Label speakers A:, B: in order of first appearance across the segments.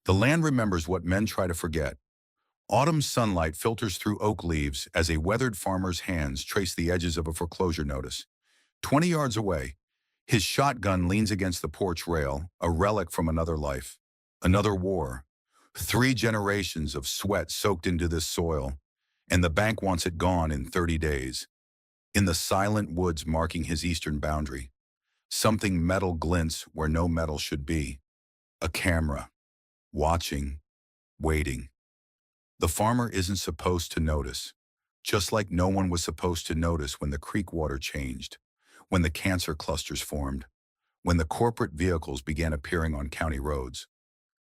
A: The land remembers what men try to forget. Autumn sunlight filters through oak leaves as a weathered farmer's hands trace the edges of a foreclosure notice. 20 yards away, his shotgun leans against the porch rail, a relic from another life, another war. 3 generations of sweat soaked into this soil, and the bank wants it gone in 30 days. In the silent woods marking his eastern boundary, something metal glints where no metal should be. A camera, watching, waiting. The farmer isn't supposed to notice, just like no one was supposed to notice when the creek water changed, when the cancer clusters formed, when the corporate vehicles began appearing on county roads,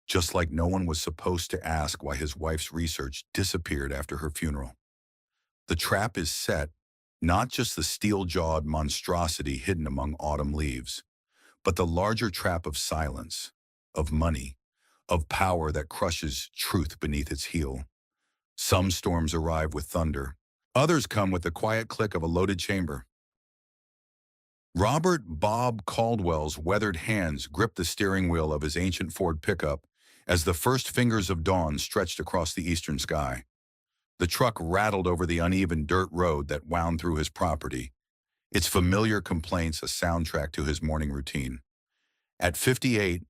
A: just like no one was supposed to ask why his wife's research disappeared after her funeral. The trap is set, not just the steel-jawed monstrosity hidden among autumn leaves, but the larger trap of silence, of money, of power that crushes truth beneath its heel. Some storms arrive with thunder. Others come with the quiet click of a loaded chamber. Robert Bob Caldwell's weathered hands gripped the steering wheel of his ancient Ford pickup as the first fingers of dawn stretched across the eastern sky. The truck rattled over the uneven dirt road that wound through his property, its familiar complaints a soundtrack to his morning routine. At 58,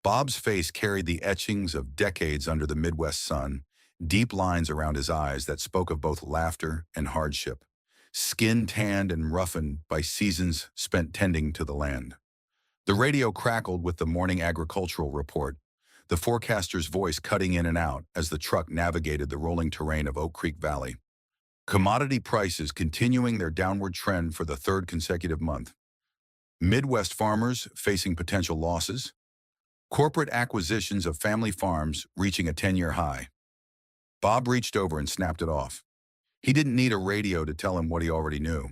A: Bob's face carried the etchings of decades under the Midwest sun, deep lines around his eyes that spoke of both laughter and hardship, skin tanned and roughened by seasons spent tending to the land. The radio crackled with the morning agricultural report, the forecaster's voice cutting in and out as the truck navigated the rolling terrain of Oak Creek Valley. Commodity prices continuing their downward trend for the third consecutive month. Midwest farmers facing potential losses. Corporate acquisitions of family farms reaching a 10-year high. Bob reached over and snapped it off. He didn't need a radio to tell him what he already knew.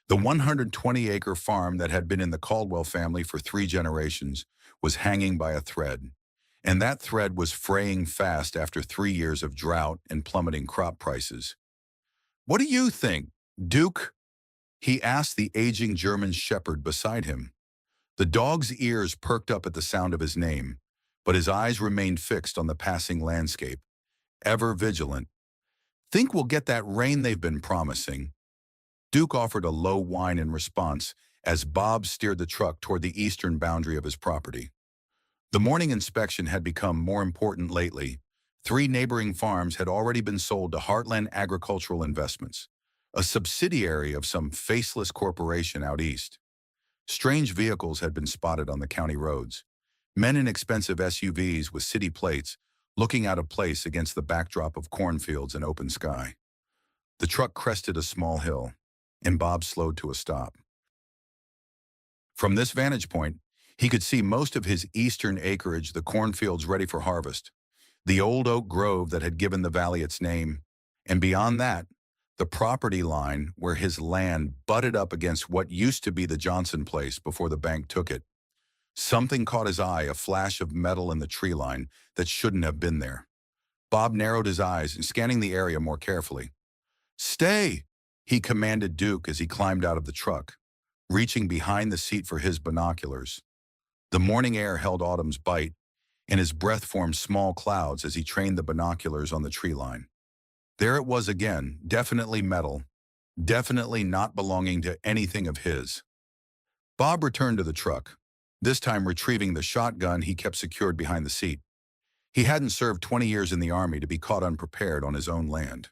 A: The 120-acre farm that had been in the Caldwell family for 3 generations was hanging by a thread. And that thread was fraying fast after 3 years of drought and plummeting crop prices. "What do you think, Duke?" he asked the aging German shepherd beside him. The dog's ears perked up at the sound of his name, but his eyes remained fixed on the passing landscape, ever vigilant. "Think we'll get that rain they've been promising." Duke offered a low whine in response as Bob steered the truck toward the eastern boundary of his property. The morning inspection had become more important lately. 3 neighboring farms had already been sold to Heartland Agricultural Investments, a subsidiary of some faceless corporation out east. Strange vehicles had been spotted on the county roads. Men in expensive SUVs with city plates, looking out of place against the backdrop of cornfields and open sky. The truck crested a small hill, and Bob slowed to a stop. From this vantage point, he could see most of his eastern acreage, the cornfields ready for harvest, the old oak grove that had given the valley its name, and beyond that, the property line where his land butted up against what used to be the Johnson place before the bank took it. Something caught his eye, a flash of metal in the tree line that shouldn't have been there. Bob narrowed his eyes, scanning the area more carefully. "Stay!" he commanded Duke as he climbed out of the truck, reaching behind the seat for his binoculars. The morning air held autumn's bite, and his breath formed small clouds as he trained the binoculars on the tree line. There it was again, definitely metal, definitely not belonging to anything of his. Bob returned to the truck, this time retrieving the shotgun he kept secured behind the seat. He hadn't served 20 years in the Army to be caught unprepared on his own land.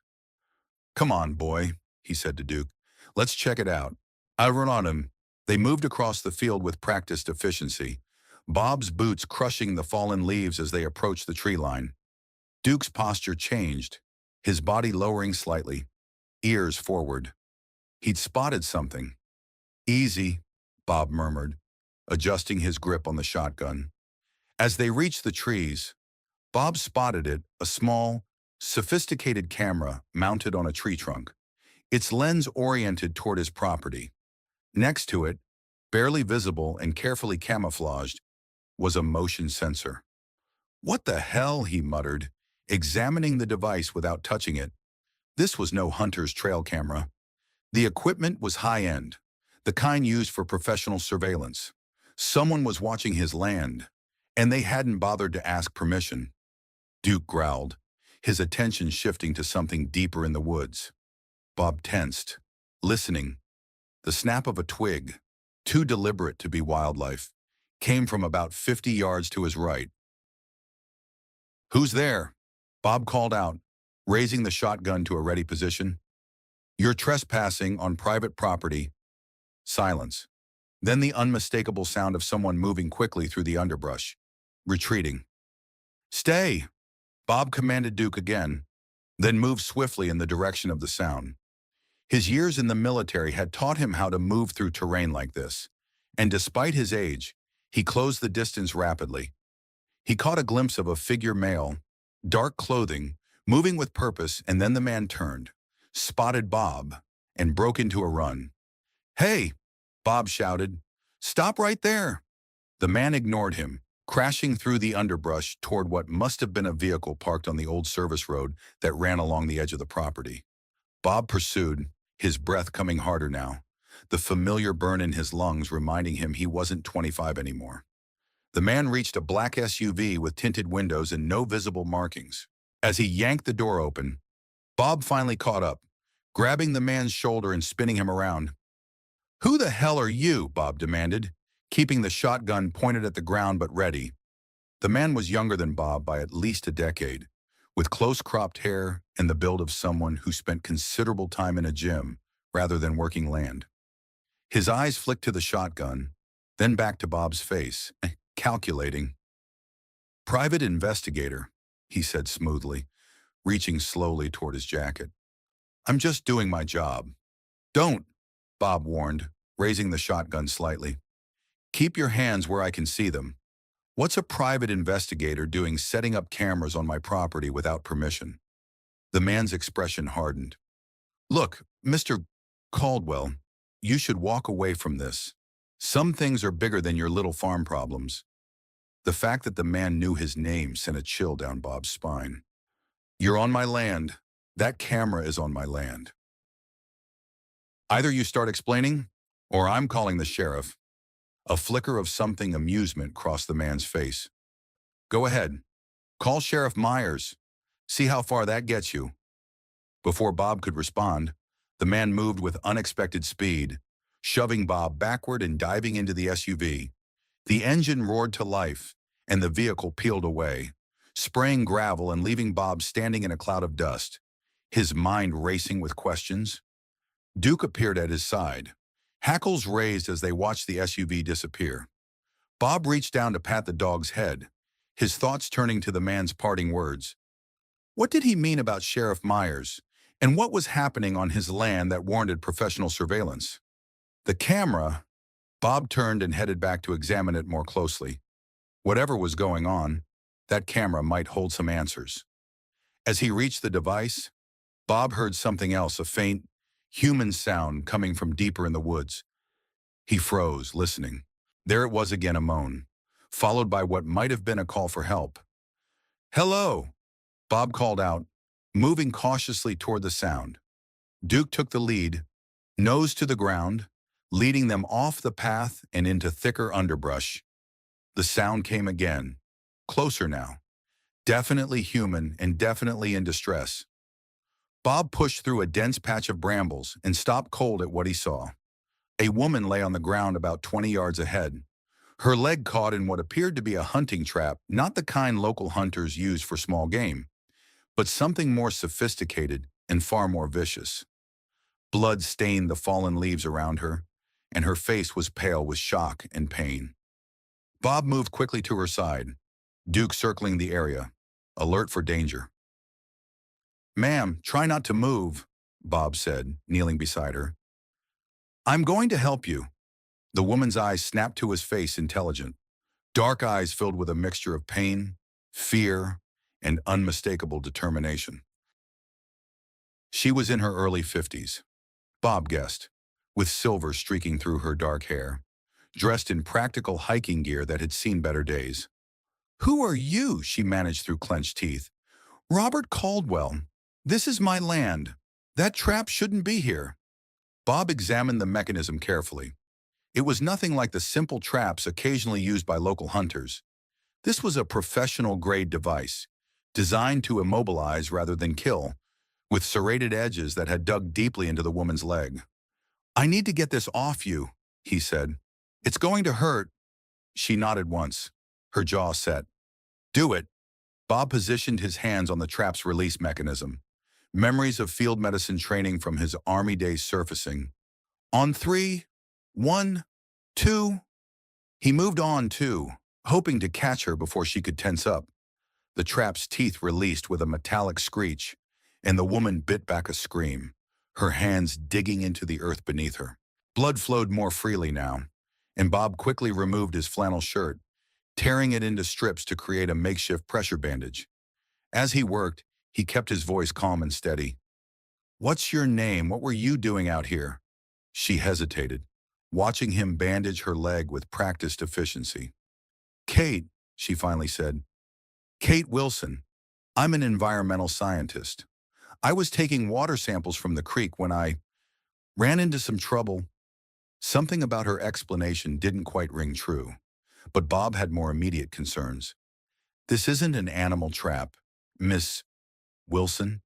A: "Come on, boy," he said to Duke. "Let's check it out." "I'll run on him." They moved across the field with practiced efficiency, Bob's boots crushing the fallen leaves as they approached the tree line. Duke's posture changed, his body lowering slightly, ears forward. He'd spotted something. "Easy," Bob murmured, adjusting his grip on the shotgun. As they reached the trees, Bob spotted it, a small, sophisticated camera mounted on a tree trunk, its lens oriented toward his property. Next to it, barely visible and carefully camouflaged, was a motion sensor. "What the hell?" he muttered, examining the device without touching it. This was no hunter's trail camera. The equipment was high-end, the kind used for professional surveillance. Someone was watching his land, and they hadn't bothered to ask permission. Duke growled, his attention shifting to something deeper in the woods. Bob tensed, listening. The snap of a twig, too deliberate to be wildlife, came from about 50 yards to his right. "Who's there?" Bob called out, raising the shotgun to a ready position. "You're trespassing on private property." Silence. Then the unmistakable sound of someone moving quickly through the underbrush. Retreating. "Stay!" Bob commanded Duke again, then moved swiftly in the direction of the sound. His years in the military had taught him how to move through terrain like this, and despite his age, he closed the distance rapidly. He caught a glimpse of a figure male, dark clothing, moving with purpose, and then the man turned, spotted Bob, and broke into a run. "Hey!" Bob shouted. "Stop right there!" The man ignored him, crashing through the underbrush toward what must have been a vehicle parked on the old service road that ran along the edge of the property. Bob pursued, his breath coming harder now, the familiar burn in his lungs reminding him he wasn't 25 anymore. The man reached a black SUV with tinted windows and no visible markings. As he yanked the door open, Bob finally caught up, grabbing the man's shoulder and spinning him around. "Who the hell are you?" Bob demanded, keeping the shotgun pointed at the ground but ready. The man was younger than Bob by at least a decade, with close-cropped hair and the build of someone who spent considerable time in a gym rather than working land. His eyes flicked to the shotgun, then back to Bob's face, calculating. "Private investigator," he said smoothly, reaching slowly toward his jacket. "I'm just doing my job." "Don't," Bob warned, raising the shotgun slightly. "Keep your hands where I can see them. What's a private investigator doing setting up cameras on my property without permission?" The man's expression hardened. "Look, Mr. Caldwell, you should walk away from this. Some things are bigger than your little farm problems." The fact that the man knew his name sent a chill down Bob's spine. "You're on my land. That camera is on my land. Either you start explaining, or I'm calling the sheriff." A flicker of something amusement crossed the man's face. "Go ahead. Call Sheriff Myers. See how far that gets you." Before Bob could respond, the man moved with unexpected speed, shoving Bob backward and diving into the SUV. The engine roared to life, and the vehicle peeled away, spraying gravel and leaving Bob standing in a cloud of dust, his mind racing with questions. Duke appeared at his side, hackles raised as they watched the SUV disappear. Bob reached down to pat the dog's head, his thoughts turning to the man's parting words. What did he mean about Sheriff Myers, and what was happening on his land that warranted professional surveillance? The camera. Bob turned and headed back to examine it more closely. Whatever was going on, that camera might hold some answers. As he reached the device, Bob heard something else, a faint, human sound coming from deeper in the woods. He froze, listening. There it was again, a moan, followed by what might have been a call for help. "Hello," Bob called out, moving cautiously toward the sound. Duke took the lead, nose to the ground, leading them off the path and into thicker underbrush. The sound came again, closer now, definitely human and definitely in distress. Bob pushed through a dense patch of brambles and stopped cold at what he saw. A woman lay on the ground about 20 yards ahead, her leg caught in what appeared to be a hunting trap, not the kind local hunters use for small game, but something more sophisticated and far more vicious. Blood stained the fallen leaves around her, and her face was pale with shock and pain. Bob moved quickly to her side, Duke circling the area, alert for danger. "Ma'am, try not to move," Bob said, kneeling beside her. "I'm going to help you." The woman's eyes snapped to his face, intelligent, dark eyes filled with a mixture of pain, fear, and unmistakable determination. She was in her early 50s, Bob guessed, with silver streaking through her dark hair, dressed in practical hiking gear that had seen better days. "Who are you?" she managed through clenched teeth. "Robert Caldwell. This is my land. That trap shouldn't be here." Bob examined the mechanism carefully. It was nothing like the simple traps occasionally used by local hunters. This was a professional-grade device, designed to immobilize rather than kill, with serrated edges that had dug deeply into the woman's leg. "I need to get this off you," he said. "It's going to hurt." She nodded once, her jaw set. "Do it." Bob positioned his hands on the trap's release mechanism, memories of field medicine training from his Army days surfacing. "On three, one, two." He moved on, too, hoping to catch her before she could tense up. The trap's teeth released with a metallic screech, and the woman bit back a scream, her hands digging into the earth beneath her. Blood flowed more freely now, and Bob quickly removed his flannel shirt, tearing it into strips to create a makeshift pressure bandage. As he worked, he kept his voice calm and steady. "What's your name? What were you doing out here?" She hesitated, watching him bandage her leg with practiced efficiency. "Kate," she finally said. "Kate Wilson. I'm an environmental scientist. I was taking water samples from the creek when I ran into some trouble." Something about her explanation didn't quite ring true, but Bob had more immediate concerns. "This isn't an animal trap, Miss Wilson.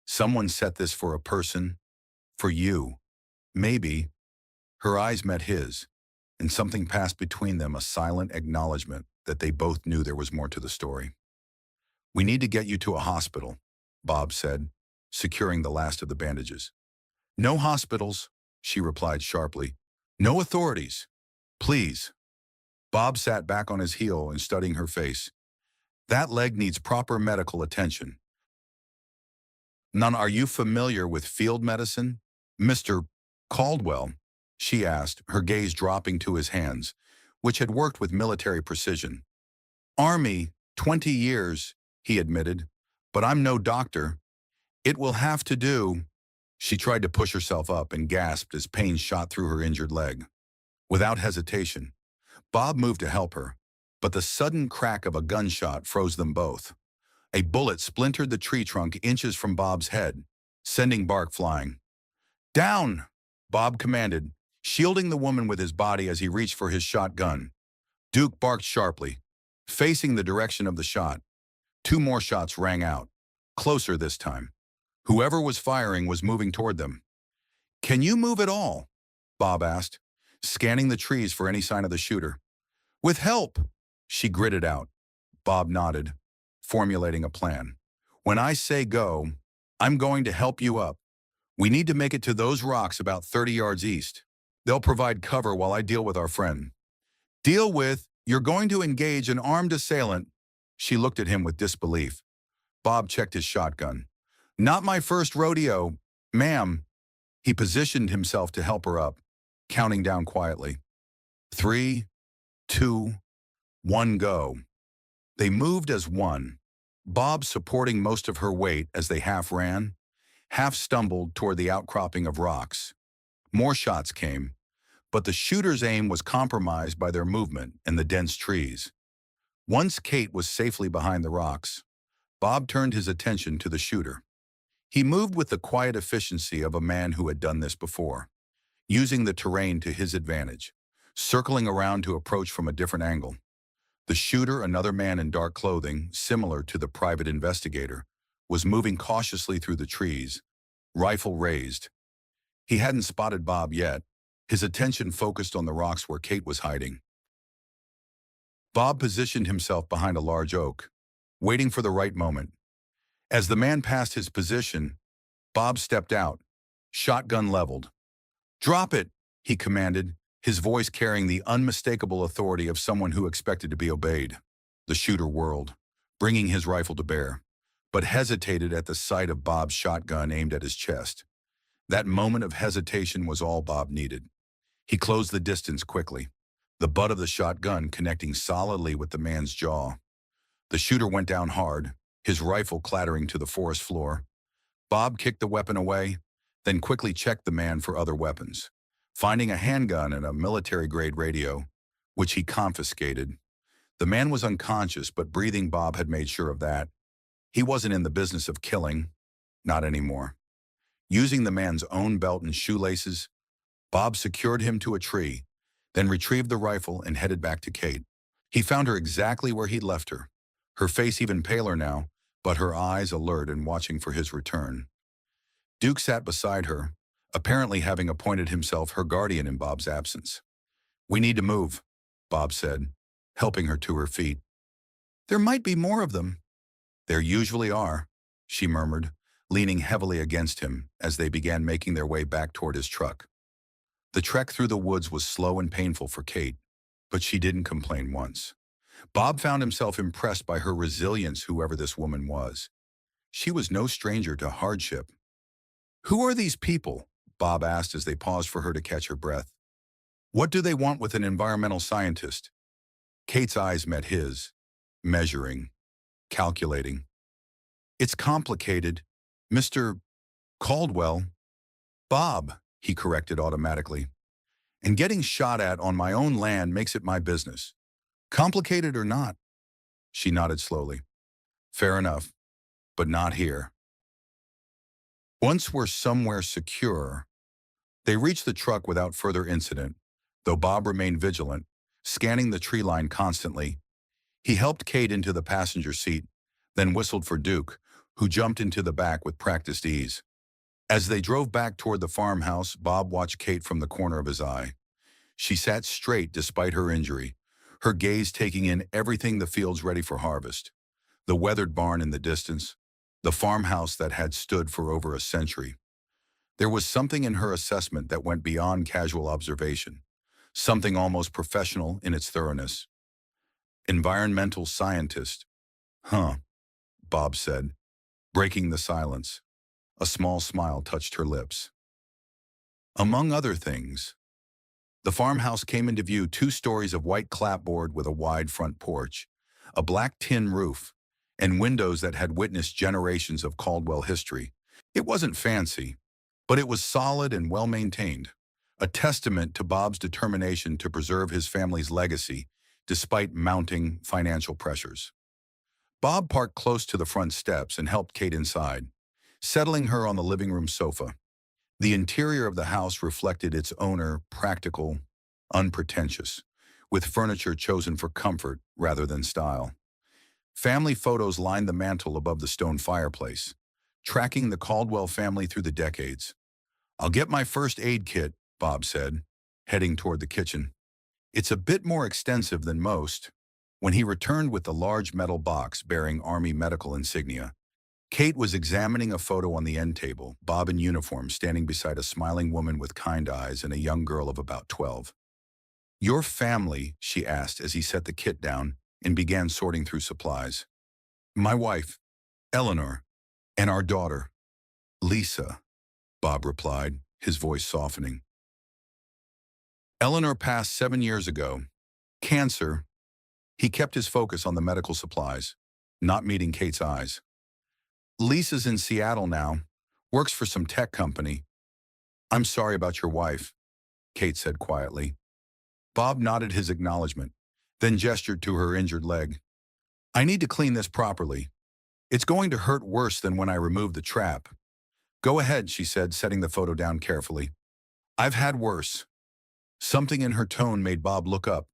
A: Someone set this for a person. For you. Maybe." Her eyes met his, and something passed between them, a silent acknowledgement that they both knew there was more to the story. "We need to get you to a hospital," Bob said, securing the last of the bandages. "No hospitals," she replied sharply. "No authorities. Please." Bob sat back on his heel and studying her face. "That leg needs proper medical attention." "None. Are you familiar with field medicine, Mr. Caldwell?" she asked, her gaze dropping to his hands, which had worked with military precision. "Army, 20 years, he admitted. "But I'm no doctor." "It will have to do." She tried to push herself up and gasped as pain shot through her injured leg. Without hesitation, Bob moved to help her, but the sudden crack of a gunshot froze them both. A bullet splintered the tree trunk inches from Bob's head, sending bark flying. "Down!" Bob commanded, shielding the woman with his body as he reached for his shotgun. Duke barked sharply, facing the direction of the shot. 2 more shots rang out, closer this time. Whoever was firing was moving toward them. "Can you move at all?" Bob asked, scanning the trees for any sign of the shooter. "With help," she gritted out. Bob nodded, formulating a plan. "When I say go, I'm going to help you up. We need to make it to those rocks about 30 yards east. They'll provide cover while I deal with our friend." "Deal with? You're going to engage an armed assailant?" She looked at him with disbelief. Bob checked his shotgun. "Not my first rodeo, ma'am." He positioned himself to help her up, counting down quietly. 3, 2, 1, go. They moved as one, Bob supporting most of her weight as they half ran, half stumbled toward the outcropping of rocks. More shots came, but the shooter's aim was compromised by their movement and the dense trees. Once Kate was safely behind the rocks, Bob turned his attention to the shooter. He moved with the quiet efficiency of a man who had done this before, using the terrain to his advantage, circling around to approach from a different angle. The shooter, another man in dark clothing, similar to the private investigator, was moving cautiously through the trees, rifle raised. He hadn't spotted Bob yet, his attention focused on the rocks where Kate was hiding. Bob positioned himself behind a large oak, waiting for the right moment. As the man passed his position, Bob stepped out, shotgun leveled. "Drop it," he commanded, his voice carrying the unmistakable authority of someone who expected to be obeyed. The shooter whirled, bringing his rifle to bear, but hesitated at the sight of Bob's shotgun aimed at his chest. That moment of hesitation was all Bob needed. He closed the distance quickly, the butt of the shotgun connecting solidly with the man's jaw. The shooter went down hard, his rifle clattering to the forest floor. Bob kicked the weapon away, then quickly checked the man for other weapons, finding a handgun and a military-grade radio, which he confiscated. The man was unconscious, but breathing. Bob had made sure of that. He wasn't in the business of killing, not anymore. Using the man's own belt and shoelaces, Bob secured him to a tree, then retrieved the rifle and headed back to Kate. He found her exactly where he'd left her, her face even paler now, but her eyes alert and watching for his return. Duke sat beside her, apparently having appointed himself her guardian in Bob's absence. "We need to move," Bob said, helping her to her feet. "There might be more of them." "There usually are," she murmured, leaning heavily against him as they began making their way back toward his truck. The trek through the woods was slow and painful for Kate, but she didn't complain once. Bob found himself impressed by her resilience, whoever this woman was. She was no stranger to hardship. "Who are these people?" Bob asked as they paused for her to catch her breath. "What do they want with an environmental scientist?" Kate's eyes met his, measuring, calculating. "It's complicated. Mr. Caldwell." "Bob," he corrected automatically. "And getting shot at on my own land makes it my business. Complicated or not?" She nodded slowly. "Fair enough, but not here." Once we're somewhere secure, they reached the truck without further incident, though Bob remained vigilant, scanning the tree line constantly. He helped Kate into the passenger seat, then whistled for Duke, who jumped into the back with practiced ease. As they drove back toward the farmhouse, Bob watched Kate from the corner of his eye. She sat straight despite her injury, her gaze taking in everything the fields ready for harvest. The weathered barn in the distance, the farmhouse that had stood for over a century. There was something in her assessment that went beyond casual observation, something almost professional in its thoroughness. "Environmental scientist." "Huh," Bob said, breaking the silence. A small smile touched her lips. Among other things, the farmhouse came into view, 2 stories of white clapboard with a wide front porch, a black tin roof, and windows that had witnessed generations of Caldwell history. It wasn't fancy, but it was solid and well-maintained, a testament to Bob's determination to preserve his family's legacy despite mounting financial pressures. Bob parked close to the front steps and helped Kate inside, settling her on the living room sofa. The interior of the house reflected its owner, practical, unpretentious, with furniture chosen for comfort rather than style. Family photos lined the mantel above the stone fireplace, tracking the Caldwell family through the decades. "I'll get my first aid kit," Bob said, heading toward the kitchen. "It's a bit more extensive than most." When he returned with the large metal box bearing Army medical insignia, Kate was examining a photo on the end table, Bob in uniform standing beside a smiling woman with kind eyes and a young girl of about 12. "Your family," she asked as he set the kit down and began sorting through supplies. "My wife, Eleanor, and our daughter, Lisa," Bob replied, his voice softening. "Eleanor passed 7 years ago. Cancer." He kept his focus on the medical supplies, not meeting Kate's eyes. "Lisa's in Seattle now, works for some tech company." "I'm sorry about your wife," Kate said quietly. Bob nodded his acknowledgement, then gestured to her injured leg. "I need to clean this properly. It's going to hurt worse than when I removed the trap." "Go ahead," she said, setting the photo down carefully. "I've had worse." Something in her tone made Bob look up,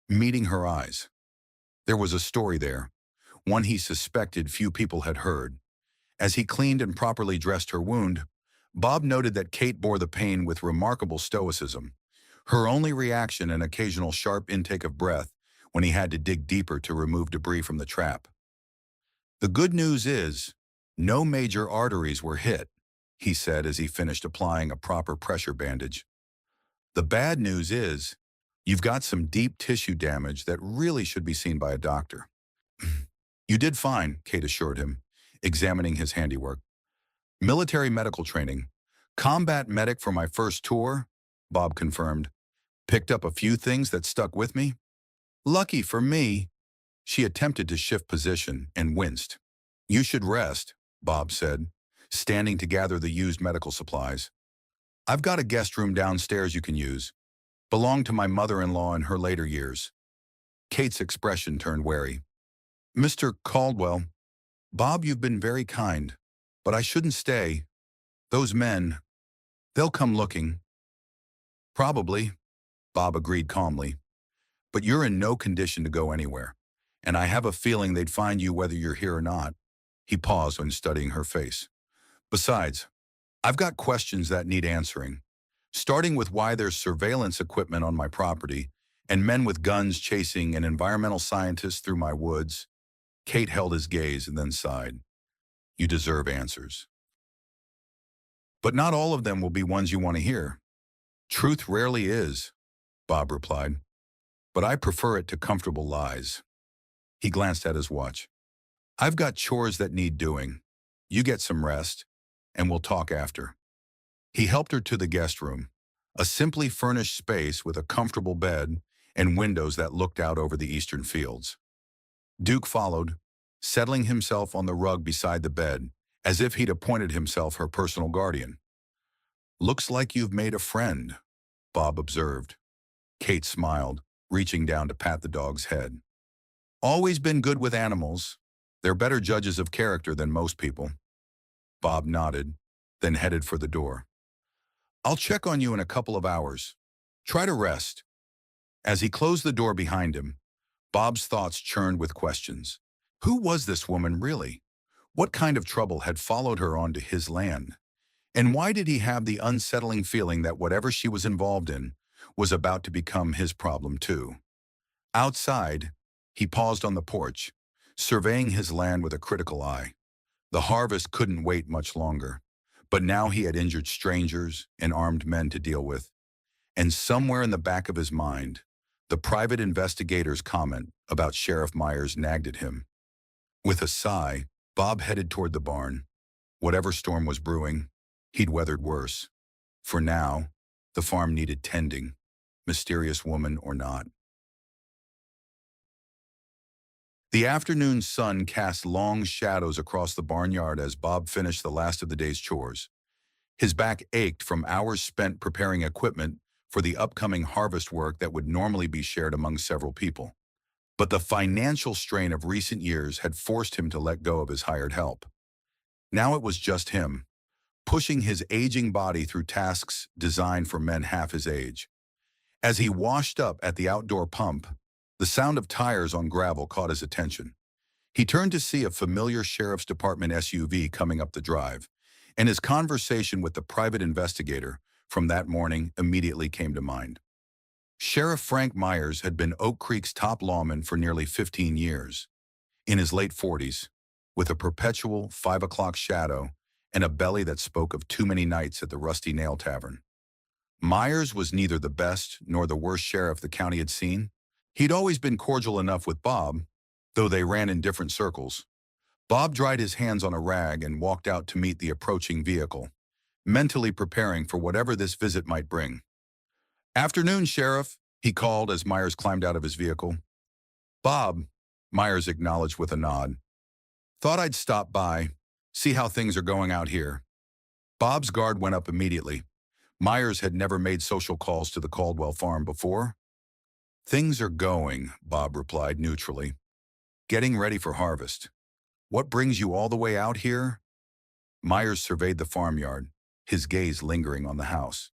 A: meeting her eyes. There was a story there, one he suspected few people had heard. As he cleaned and properly dressed her wound, Bob noted that Kate bore the pain with remarkable stoicism, her only reaction an occasional sharp intake of breath when he had to dig deeper to remove debris from the trap. "The good news is, no major arteries were hit," he said as he finished applying a proper pressure bandage. "The bad news is, you've got some deep tissue damage that really should be seen by a doctor." "You did fine," Kate assured him, examining his handiwork. "Military medical training. Combat medic for my first tour," Bob confirmed. "Picked up a few things that stuck with me." "Lucky for me." She attempted to shift position and winced. "You should rest," Bob said, standing to gather the used medical supplies. "I've got a guest room downstairs you can use. Belonged to my mother-in-law in her later years." Kate's expression turned wary. "Mr. Caldwell, Bob, you've been very kind, but I shouldn't stay. Those men, they'll come looking." "Probably," Bob agreed calmly. "But you're in no condition to go anywhere, and I have a feeling they'd find you whether you're here or not." He paused when studying her face. Besides, I've got questions that need answering, starting with why there's surveillance equipment on my property and men with guns chasing an environmental scientist through my woods. Kate held his gaze and then sighed. You deserve answers. But not all of them will be ones you want to hear. Truth rarely is, Bob replied. But I prefer it to comfortable lies. He glanced at his watch. I've got chores that need doing. You get some rest, and we'll talk after. He helped her to the guest room, a simply furnished space with a comfortable bed and windows that looked out over the eastern fields. Duke followed, settling himself on the rug beside the bed, as if he'd appointed himself her personal guardian. Looks like you've made a friend, Bob observed. Kate smiled, reaching down to pat the dog's head. Always been good with animals. They're better judges of character than most people. Bob nodded, then headed for the door. I'll check on you in a couple of hours. Try to rest. As he closed the door behind him, Bob's thoughts churned with questions. Who was this woman really? What kind of trouble had followed her onto his land? And why did he have the unsettling feeling that whatever she was involved in was about to become his problem too? Outside, he paused on the porch, surveying his land with a critical eye. The harvest couldn't wait much longer, but now he had injured strangers and armed men to deal with. And somewhere in the back of his mind, the private investigator's comment about Sheriff Myers nagged at him. With a sigh, Bob headed toward the barn. Whatever storm was brewing, he'd weathered worse. For now, the farm needed tending, mysterious woman or not. The afternoon sun cast long shadows across the barnyard as Bob finished the last of the day's chores. His back ached from hours spent preparing equipment for the upcoming harvest work that would normally be shared among several people. But the financial strain of recent years had forced him to let go of his hired help. Now it was just him, pushing his aging body through tasks designed for men half his age. As he washed up at the outdoor pump, the sound of tires on gravel caught his attention. He turned to see a familiar Sheriff's Department SUV coming up the drive, and his conversation with the private investigator from that morning immediately came to mind. Sheriff Frank Myers had been Oak Creek's top lawman for nearly 15 years. In his late 40s, with a perpetual 5 o'clock shadow and a belly that spoke of too many nights at the Rusty Nail Tavern. Myers was neither the best nor the worst sheriff the county had seen. He'd always been cordial enough with Bob, though they ran in different circles. Bob dried his hands on a rag and walked out to meet the approaching vehicle, mentally preparing for whatever this visit might bring. Afternoon, Sheriff, he called as Myers climbed out of his vehicle. Bob, Myers acknowledged with a nod. Thought I'd stop by, see how things are going out here. Bob's guard went up immediately. Myers had never made social calls to the Caldwell farm before. Things are going, Bob replied neutrally. Getting ready for harvest. What brings you all the way out here? Myers surveyed the farmyard, his gaze lingering on the house.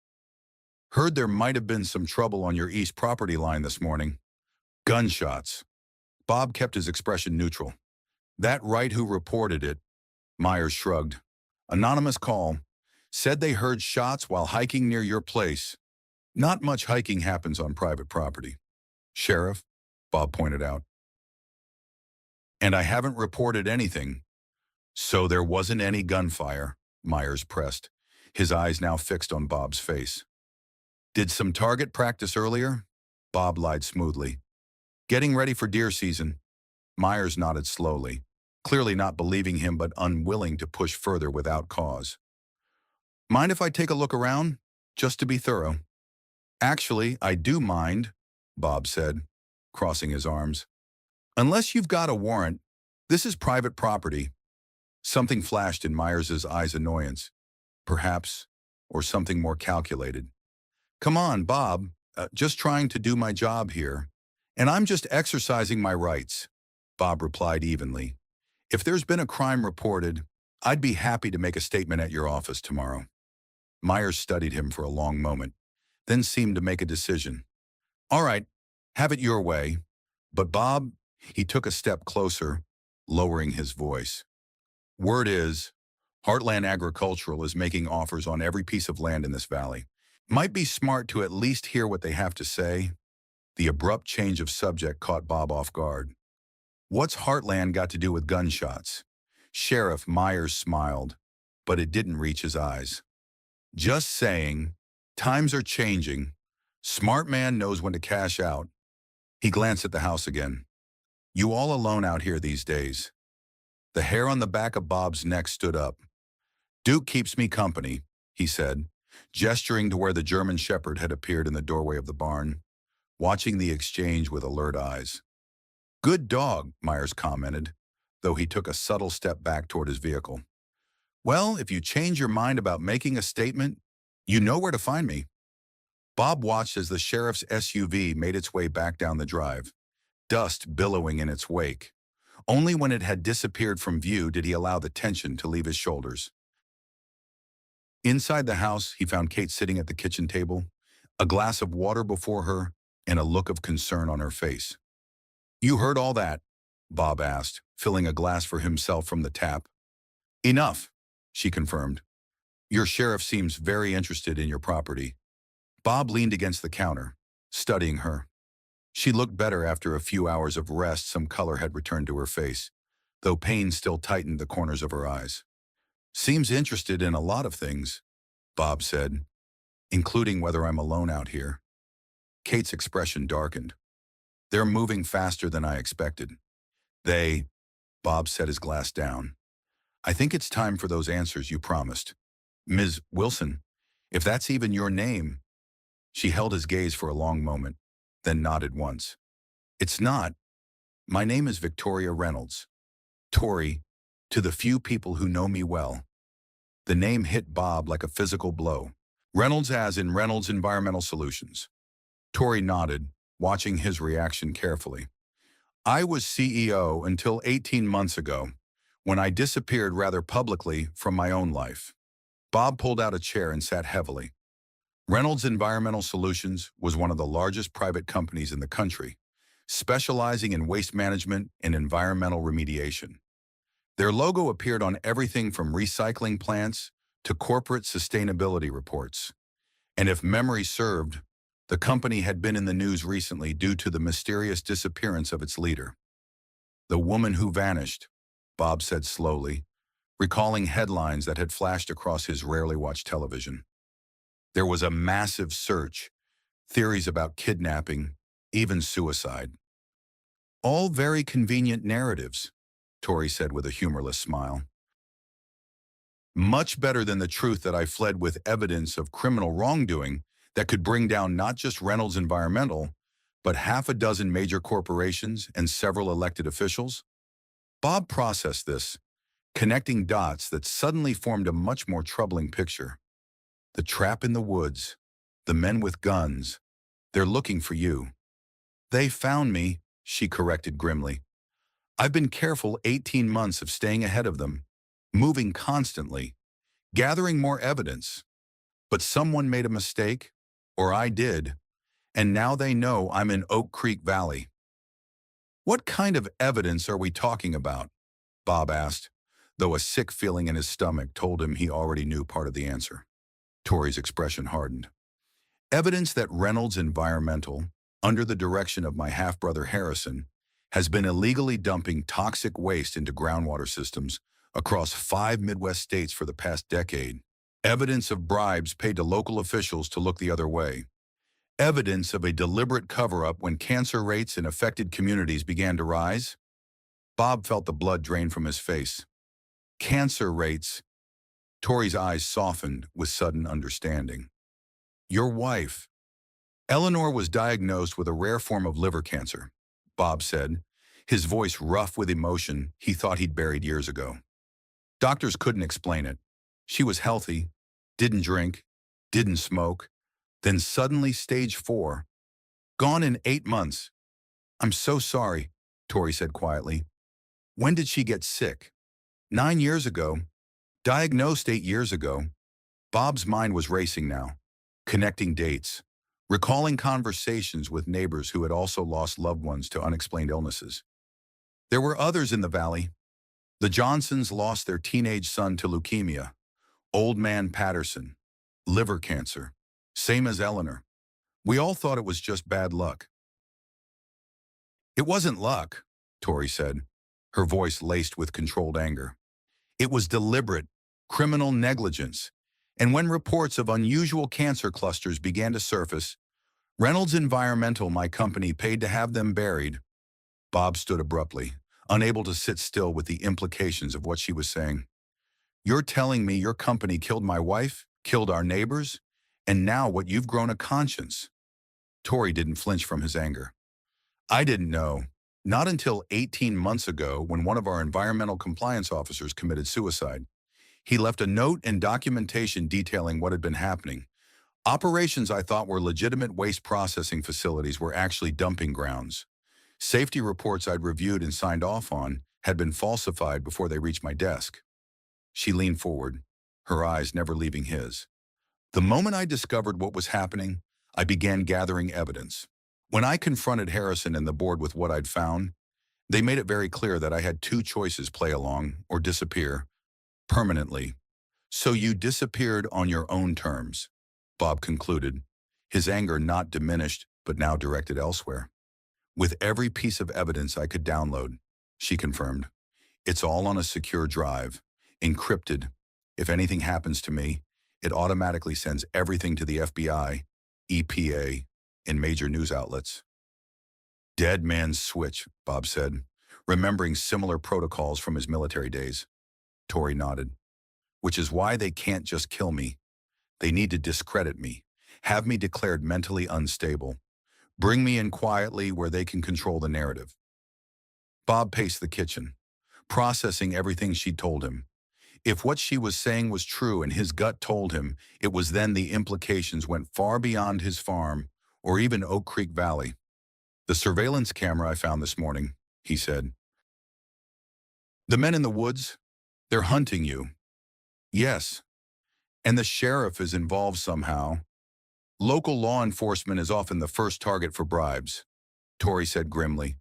A: Heard there might have been some trouble on your east property line this morning. Gunshots. Bob kept his expression neutral. That right who reported it? Myers shrugged. Anonymous call. Said they heard shots while hiking near your place. Not much hiking happens on private property. Sheriff, Bob pointed out. And I haven't reported anything. So there wasn't any gunfire, Myers pressed, his eyes now fixed on Bob's face. Did some target practice earlier? Bob lied smoothly. Getting ready for deer season. Myers nodded slowly, clearly not believing him but unwilling to push further without cause. Mind if I take a look around? Just to be thorough. Actually, I do mind, Bob said, crossing his arms. Unless you've got a warrant, this is private property. Something flashed in Myers's eyes, annoyance, perhaps, or something more calculated. Come on, Bob, just trying to do my job here. And I'm just exercising my rights, Bob replied evenly. If there's been a crime reported, I'd be happy to make a statement at your office tomorrow. Myers studied him for a long moment, then seemed to make a decision. All right, have it your way. But Bob, he took a step closer, lowering his voice. Word is, Heartland Agricultural is making offers on every piece of land in this valley. Might be smart to at least hear what they have to say. The abrupt change of subject caught Bob off guard. What's Heartland got to do with gunshots? Sheriff Myers smiled, but it didn't reach his eyes. Just saying, times are changing. Smart man knows when to cash out. He glanced at the house again. You all alone out here these days? The hair on the back of Bob's neck stood up. Duke keeps me company, he said, gesturing to where the German Shepherd had appeared in the doorway of the barn, watching the exchange with alert eyes. Good dog, Myers commented, though he took a subtle step back toward his vehicle. Well, if you change your mind about making a statement, you know where to find me. Bob watched as the sheriff's SUV made its way back down the drive, dust billowing in its wake. Only when it had disappeared from view did he allow the tension to leave his shoulders. Inside the house, he found Kate sitting at the kitchen table, a glass of water before her, and a look of concern on her face. You heard all that? Bob asked, filling a glass for himself from the tap. Enough, she confirmed. Your sheriff seems very interested in your property. Bob leaned against the counter, studying her. She looked better after a few hours of rest. Some color had returned to her face, though pain still tightened the corners of her eyes. Seems interested in a lot of things, Bob said, including whether I'm alone out here. Kate's expression darkened. They're moving faster than I expected. Bob set his glass down. I think it's time for those answers you promised. Ms. Wilson, if that's even your name. She held his gaze for a long moment, then nodded once. It's not. My name is Victoria Reynolds. Tori, to the few people who know me well. The name hit Bob like a physical blow. Reynolds as in Reynolds Environmental Solutions. Tori nodded, watching his reaction carefully. I was CEO until 18 months ago, when I disappeared rather publicly from my own life. Bob pulled out a chair and sat heavily. Reynolds Environmental Solutions was one of the largest private companies in the country, specializing in waste management and environmental remediation. Their logo appeared on everything from recycling plants to corporate sustainability reports. And if memory served, the company had been in the news recently due to the mysterious disappearance of its leader. The woman who vanished, Bob said slowly, recalling headlines that had flashed across his rarely watched television. There was a massive search, theories about kidnapping, even suicide. All very convenient narratives, Tori said with a humorless smile. Much better than the truth that I fled with evidence of criminal wrongdoing that could bring down not just Reynolds Environmental, but half a dozen major corporations and several elected officials. Bob processed this, connecting dots that suddenly formed a much more troubling picture. The trap in the woods, the men with guns, they're looking for you. They found me, she corrected grimly. I've been careful 18 months of staying ahead of them, moving constantly, gathering more evidence. But someone made a mistake, or I did, and now they know I'm in Oak Creek Valley. What kind of evidence are we talking about? Bob asked, though a sick feeling in his stomach told him he already knew part of the answer. Tori's expression hardened. Evidence that Reynolds Environmental, under the direction of my half-brother Harrison, has been illegally dumping toxic waste into groundwater systems across 5 Midwest states for the past decade. Evidence of bribes paid to local officials to look the other way. Evidence of a deliberate cover-up when cancer rates in affected communities began to rise. Bob felt the blood drain from his face. Cancer rates. Tori's eyes softened with sudden understanding. Your wife. Eleanor was diagnosed with a rare form of liver cancer, Bob said, his voice rough with emotion he thought he'd buried years ago. Doctors couldn't explain it. She was healthy, didn't drink, didn't smoke, then suddenly stage 4. Gone in 8 months. I'm so sorry, Tori said quietly. When did she get sick? 9 years ago. Diagnosed 8 years ago. Bob's mind was racing now, connecting dates, recalling conversations with neighbors who had also lost loved ones to unexplained illnesses. There were others in the valley. The Johnsons lost their teenage son to leukemia. Old man Patterson. Liver cancer. Same as Eleanor. We all thought it was just bad luck. It wasn't luck, Tori said, her voice laced with controlled anger. It was deliberate, criminal negligence. And when reports of unusual cancer clusters began to surface, Reynolds Environmental, my company, paid to have them buried. Bob stood abruptly, unable to sit still with the implications of what she was saying. You're telling me your company killed my wife, killed our neighbors, and now what you've grown a conscience? Tori didn't flinch from his anger. I didn't know. Not until 18 months ago when one of our environmental compliance officers committed suicide. He left a note and documentation detailing what had been happening. Operations I thought were legitimate waste processing facilities were actually dumping grounds. Safety reports I'd reviewed and signed off on had been falsified before they reached my desk. She leaned forward, her eyes never leaving his. The moment I discovered what was happening, I began gathering evidence. When I confronted Harrison and the board with what I'd found, they made it very clear that I had two choices: play along or disappear, permanently. So you disappeared on your own terms, Bob concluded, his anger not diminished but now directed elsewhere. With every piece of evidence I could download, she confirmed. It's all on a secure drive, encrypted. If anything happens to me, it automatically sends everything to the FBI, EPA, and major news outlets. Dead man's switch, Bob said, remembering similar protocols from his military days. Tori nodded. Which is why they can't just kill me. They need to discredit me, have me declared mentally unstable, bring me in quietly where they can control the narrative. Bob paced the kitchen, processing everything she'd told him. If what she was saying was true and his gut told him, it was then the implications went far beyond his farm or even Oak Creek Valley. The surveillance camera I found this morning, he said. The men in the woods, they're hunting you. Yes. And the sheriff is involved somehow. Local law enforcement is often the first target for bribes, Tori said grimly,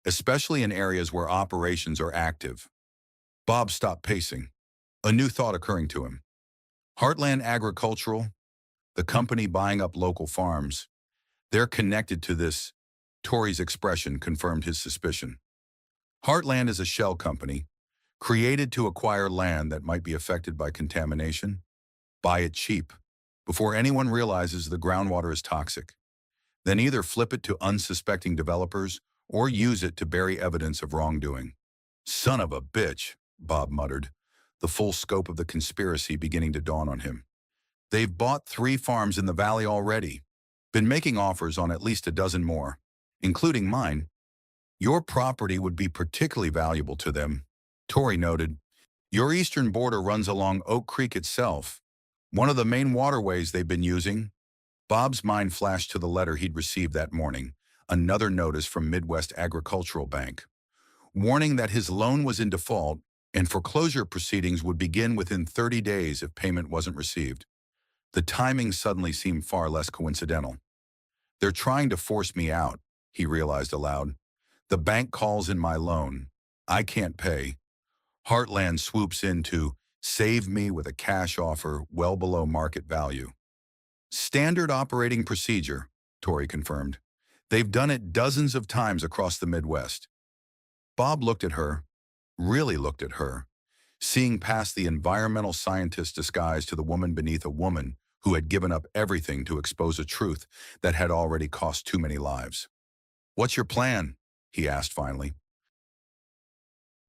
A: especially in areas where operations are active. Bob stopped pacing, a new thought occurring to him. Heartland Agricultural, the company buying up local farms, they're connected to this. Tori's expression confirmed his suspicion. Heartland is a shell company, created to acquire land that might be affected by contamination. Buy it cheap, before anyone realizes the groundwater is toxic. Then either flip it to unsuspecting developers or use it to bury evidence of wrongdoing. Son of a bitch, Bob muttered, the full scope of the conspiracy beginning to dawn on him. They've bought 3 farms in the valley already, been making offers on at least a dozen more, including mine. Your property would be particularly valuable to them, Tori noted. Your eastern border runs along Oak Creek itself, one of the main waterways they've been using. Bob's mind flashed to the letter he'd received that morning, another notice from Midwest Agricultural Bank, warning that his loan was in default and foreclosure proceedings would begin within 30 days if payment wasn't received. The timing suddenly seemed far less coincidental. They're trying to force me out, he realized aloud. The bank calls in my loan. I can't pay. Heartland swoops in to save me with a cash offer well below market value. Standard operating procedure, Tori confirmed. They've done it dozens of times across the Midwest. Bob looked at her, really looked at her, seeing past the environmental scientist disguise to the woman beneath a woman who had given up everything to expose a truth that had already cost too many lives. What's your plan? He asked finally.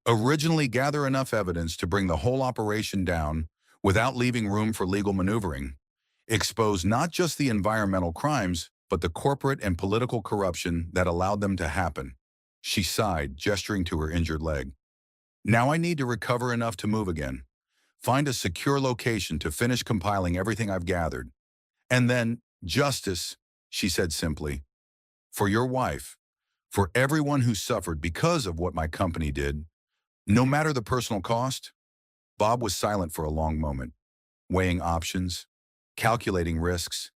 A: Originally gather enough evidence to bring the whole operation down without leaving room for legal maneuvering. Expose not just the environmental crimes, but the corporate and political corruption that allowed them to happen. She sighed, gesturing to her injured leg. Now I need to recover enough to move again. Find a secure location to finish compiling everything I've gathered. And then, justice, she said simply. For your wife, for everyone who suffered because of what my company did, no matter the personal cost. Bob was silent for a long moment, weighing options, calculating risks.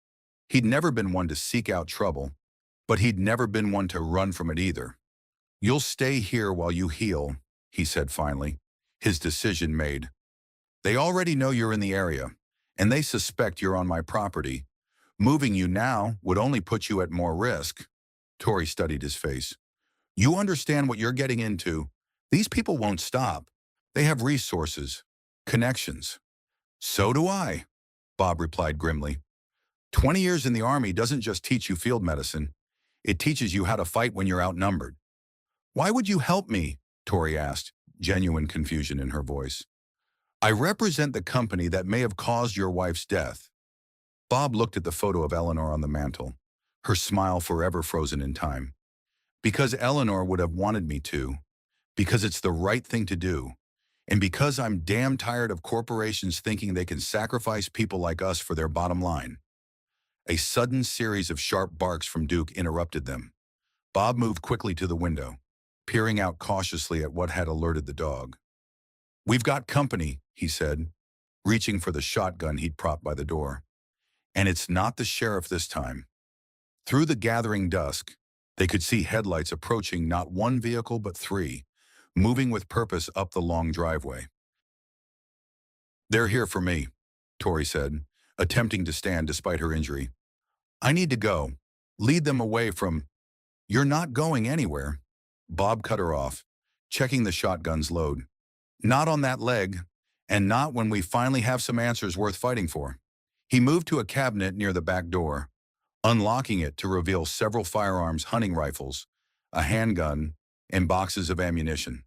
A: He'd never been one to seek out trouble, but he'd never been one to run from it either. You'll stay here while you heal, he said finally, his decision made. They already know you're in the area, and they suspect you're on my property. Moving you now would only put you at more risk. Tori studied his face. You understand what you're getting into. These people won't stop. They have resources, connections. So do I, Bob replied grimly. 20 years in the Army doesn't just teach you field medicine. It teaches you how to fight when you're outnumbered. Why would you help me? Tori asked, genuine confusion in her voice. I represent the company that may have caused your wife's death. Bob looked at the photo of Eleanor on the mantel, her smile forever frozen in time. Because Eleanor would have wanted me to, because it's the right thing to do, and because I'm damn tired of corporations thinking they can sacrifice people like us for their bottom line. A sudden series of sharp barks from Duke interrupted them. Bob moved quickly to the window, peering out cautiously at what had alerted the dog. We've got company, he said, reaching for the shotgun he'd propped by the door. And it's not the sheriff this time. Through the gathering dusk, they could see headlights approaching not one vehicle but three, moving with purpose up the long driveway. They're here for me, Tori said, attempting to stand despite her injury. I need to go. Lead them away from... You're not going anywhere. Bob cut her off, checking the shotgun's load. Not on that leg, and not when we finally have some answers worth fighting for. He moved to a cabinet near the back door, unlocking it to reveal several firearms, hunting rifles, a handgun, and boxes of ammunition.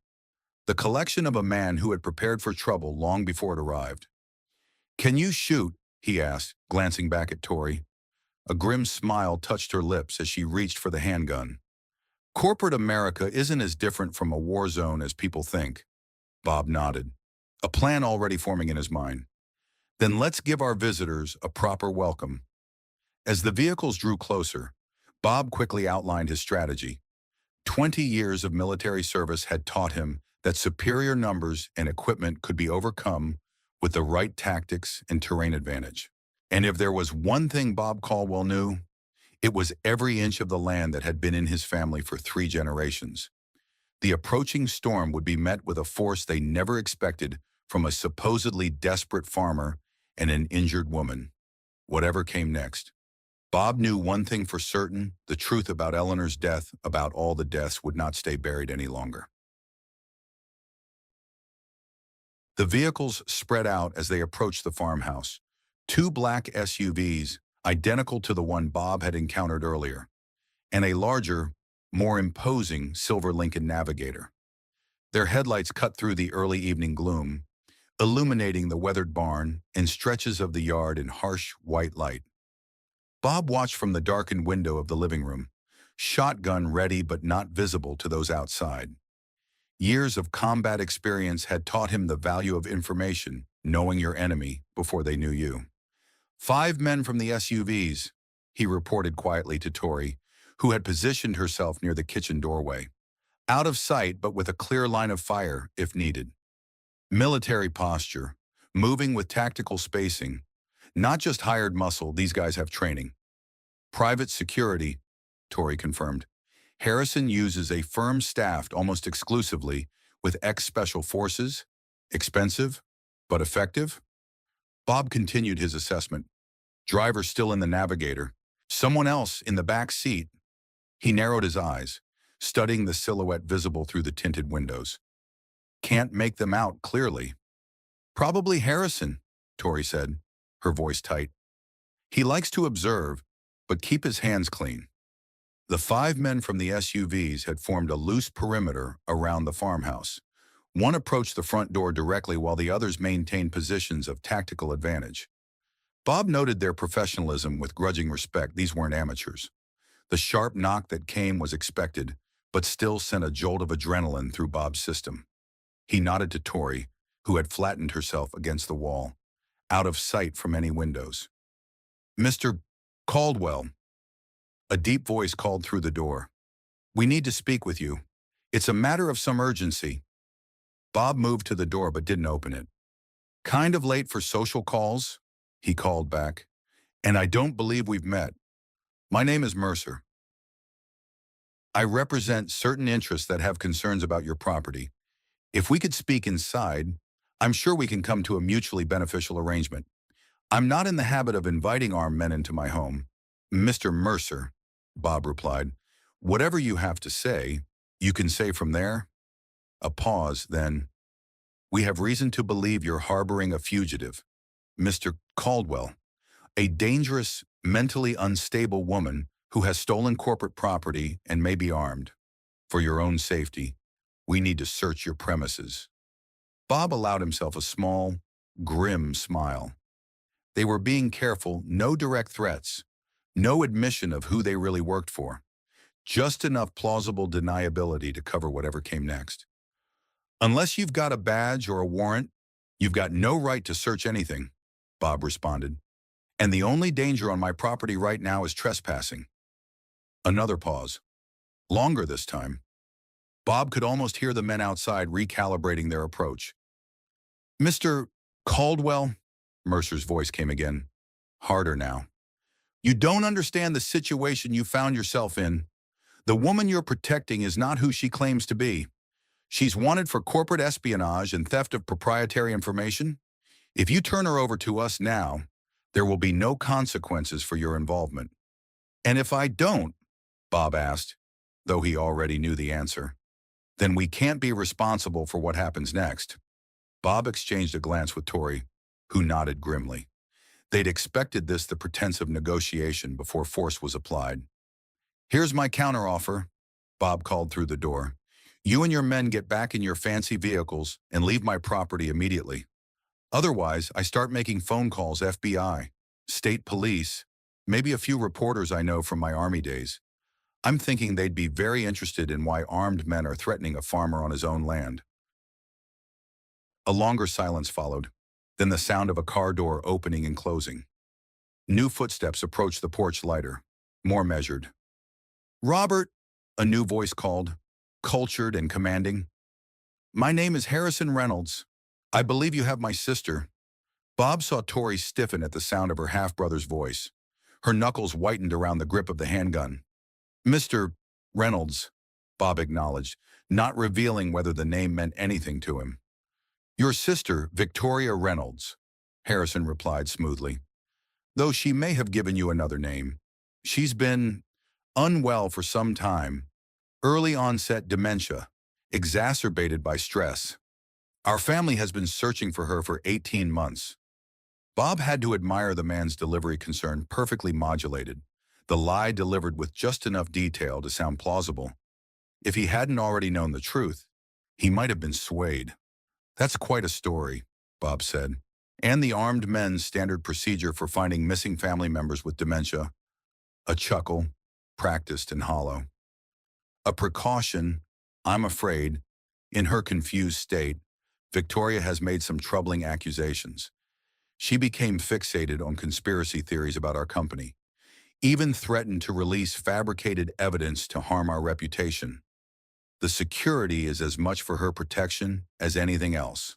A: The collection of a man who had prepared for trouble long before it arrived. Can you shoot? He asked, glancing back at Tori. A grim smile touched her lips as she reached for the handgun. Corporate America isn't as different from a war zone as people think. Bob nodded, a plan already forming in his mind. Then let's give our visitors a proper welcome. As the vehicles drew closer, Bob quickly outlined his strategy. 20 years of military service had taught him that superior numbers and equipment could be overcome with the right tactics and terrain advantage. And if there was one thing Bob Caldwell knew, it was every inch of the land that had been in his family for 3 generations. The approaching storm would be met with a force they never expected from a supposedly desperate farmer and an injured woman. Whatever came next. Bob knew one thing for certain: the truth about Eleanor's death, about all the deaths, would not stay buried any longer. The vehicles spread out as they approached the farmhouse. 2 black SUVs, identical to the one Bob had encountered earlier, and a larger, more imposing silver Lincoln Navigator. Their headlights cut through the early evening gloom, illuminating the weathered barn and stretches of the yard in harsh white light. Bob watched from the darkened window of the living room, shotgun ready but not visible to those outside. Years of combat experience had taught him the value of information, knowing your enemy before they knew you. 5 men from the SUVs, he reported quietly to Tori, who had positioned herself near the kitchen doorway. Out of sight, but with a clear line of fire if needed. Military posture, moving with tactical spacing. Not just hired muscle, these guys have training. Private security, Tori confirmed. Harrison uses a firm staffed almost exclusively with ex-special forces. Expensive, but effective? Bob continued his assessment. Driver still in the Navigator. Someone else in the back seat. He narrowed his eyes, studying the silhouette visible through the tinted windows. Can't make them out clearly. Probably Harrison, Tori said, her voice tight. He likes to observe, but keep his hands clean. The 5 men from the SUVs had formed a loose perimeter around the farmhouse. One approached the front door directly while the others maintained positions of tactical advantage. Bob noted their professionalism with grudging respect. These weren't amateurs. The sharp knock that came was expected, but still sent a jolt of adrenaline through Bob's system. He nodded to Tori, who had flattened herself against the wall, out of sight from any windows. Mr. Caldwell. A deep voice called through the door. We need to speak with you. It's a matter of some urgency. Bob moved to the door but didn't open it. Kind of late for social calls, he called back. And I don't believe we've met. My name is Mercer. I represent certain interests that have concerns about your property. If we could speak inside, I'm sure we can come to a mutually beneficial arrangement. I'm not in the habit of inviting armed men into my home. Mr. Mercer, Bob replied, whatever you have to say, you can say from there. A pause, then. We have reason to believe you're harboring a fugitive, Mr. Caldwell, a dangerous, mentally unstable woman who has stolen corporate property and may be armed. For your own safety, we need to search your premises. Bob allowed himself a small, grim smile. They were being careful, no direct threats, no admission of who they really worked for, just enough plausible deniability to cover whatever came next. Unless you've got a badge or a warrant, you've got no right to search anything, Bob responded. And the only danger on my property right now is trespassing. Another pause. Longer this time. Bob could almost hear the men outside recalibrating their approach. Mr. Caldwell, Mercer's voice came again, harder now. You don't understand the situation you found yourself in. The woman you're protecting is not who she claims to be. She's wanted for corporate espionage and theft of proprietary information. If you turn her over to us now, there will be no consequences for your involvement. And if I don't, Bob asked, though he already knew the answer, then we can't be responsible for what happens next. Bob exchanged a glance with Tori, who nodded grimly. They'd expected the pretense of negotiation before force was applied. Here's my counteroffer, Bob called through the door. You and your men get back in your fancy vehicles and leave my property immediately. Otherwise, I start making phone calls FBI, state police, maybe a few reporters I know from my Army days. I'm thinking they'd be very interested in why armed men are threatening a farmer on his own land. A longer silence followed, then the sound of a car door opening and closing. New footsteps approached the porch lighter, more measured. Robert, a new voice called, cultured and commanding. My name is Harrison Reynolds. I believe you have my sister. Bob saw Tori stiffen at the sound of her half-brother's voice. Her knuckles whitened around the grip of the handgun. Mr. Reynolds, Bob acknowledged, not revealing whether the name meant anything to him. Your sister, Victoria Reynolds, Harrison replied smoothly. Though she may have given you another name. She's been unwell for some time. Early onset dementia, exacerbated by stress. Our family has been searching for her for 18 months. Bob had to admire the man's delivery concern, perfectly modulated, the lie delivered with just enough detail to sound plausible. If he hadn't already known the truth, he might have been swayed. That's quite a story, Bob said, and the armed men's standard procedure for finding missing family members with dementia. A chuckle, practiced and hollow. A precaution, I'm afraid. In her confused state, Victoria has made some troubling accusations. She became fixated on conspiracy theories about our company, even threatened to release fabricated evidence to harm our reputation. The security is as much for her protection as anything else.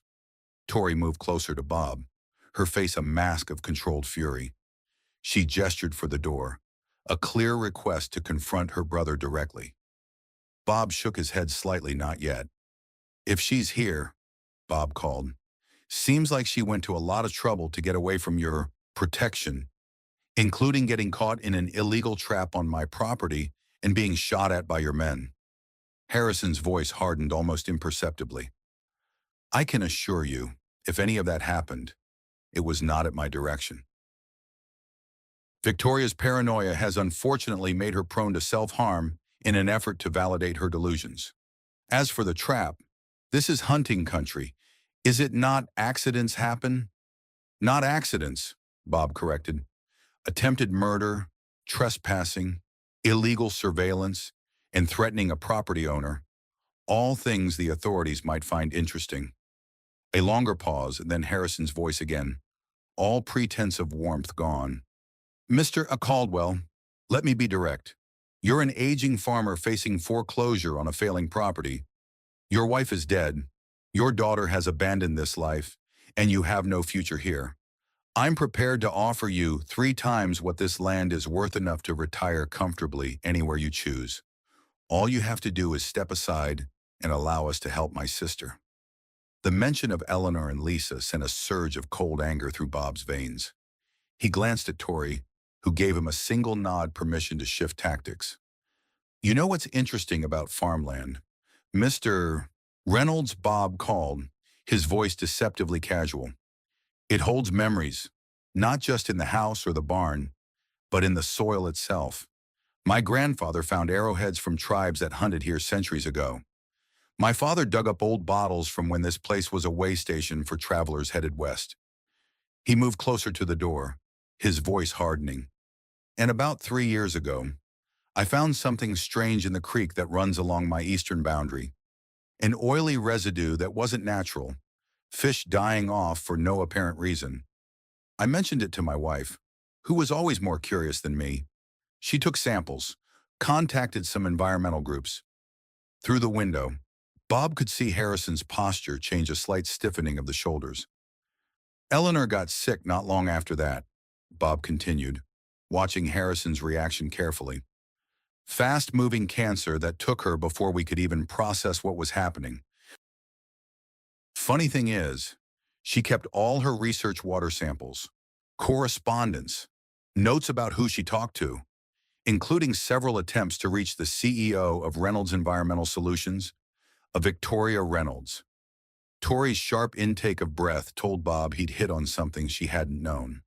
A: Tori moved closer to Bob, her face a mask of controlled fury. She gestured for the door, a clear request to confront her brother directly. Bob shook his head slightly, not yet. If she's here, Bob called. Seems like she went to a lot of trouble to get away from your protection, including getting caught in an illegal trap on my property and being shot at by your men. Harrison's voice hardened almost imperceptibly. I can assure you, if any of that happened, it was not at my direction. Victoria's paranoia has unfortunately made her prone to self-harm in an effort to validate her delusions. As for the trap, this is hunting country. Is it not accidents happen? Not accidents, Bob corrected. Attempted murder, trespassing, illegal surveillance, and threatening a property owner, all things the authorities might find interesting. A longer pause, and then Harrison's voice again, all pretense of warmth gone. Mr. Caldwell, let me be direct. You're an aging farmer facing foreclosure on a failing property. Your wife is dead. Your daughter has abandoned this life, and you have no future here. I'm prepared to offer you 3 times what this land is worth enough to retire comfortably anywhere you choose. All you have to do is step aside and allow us to help my sister. The mention of Eleanor and Lisa sent a surge of cold anger through Bob's veins. He glanced at Tori, who gave him a single nod permission to shift tactics. You know what's interesting about farmland? Mr. Reynolds, Bob called, his voice deceptively casual. It holds memories, not just in the house or the barn, but in the soil itself. My grandfather found arrowheads from tribes that hunted here centuries ago. My father dug up old bottles from when this place was a way station for travelers headed west. He moved closer to the door, his voice hardening. And about 3 years ago, I found something strange in the creek that runs along my eastern boundary. An oily residue that wasn't natural, fish dying off for no apparent reason. I mentioned it to my wife, who was always more curious than me. She took samples, contacted some environmental groups. Through the window, Bob could see Harrison's posture change, a slight stiffening of the shoulders. Eleanor got sick not long after that, Bob continued, watching Harrison's reaction carefully. Fast-moving cancer that took her before we could even process what was happening. Funny thing is, she kept all her research water samples, correspondence, notes about who she talked to, including several attempts to reach the CEO of Reynolds Environmental Solutions, a Victoria Reynolds. Tori's sharp intake of breath told Bob he'd hit on something she hadn't known.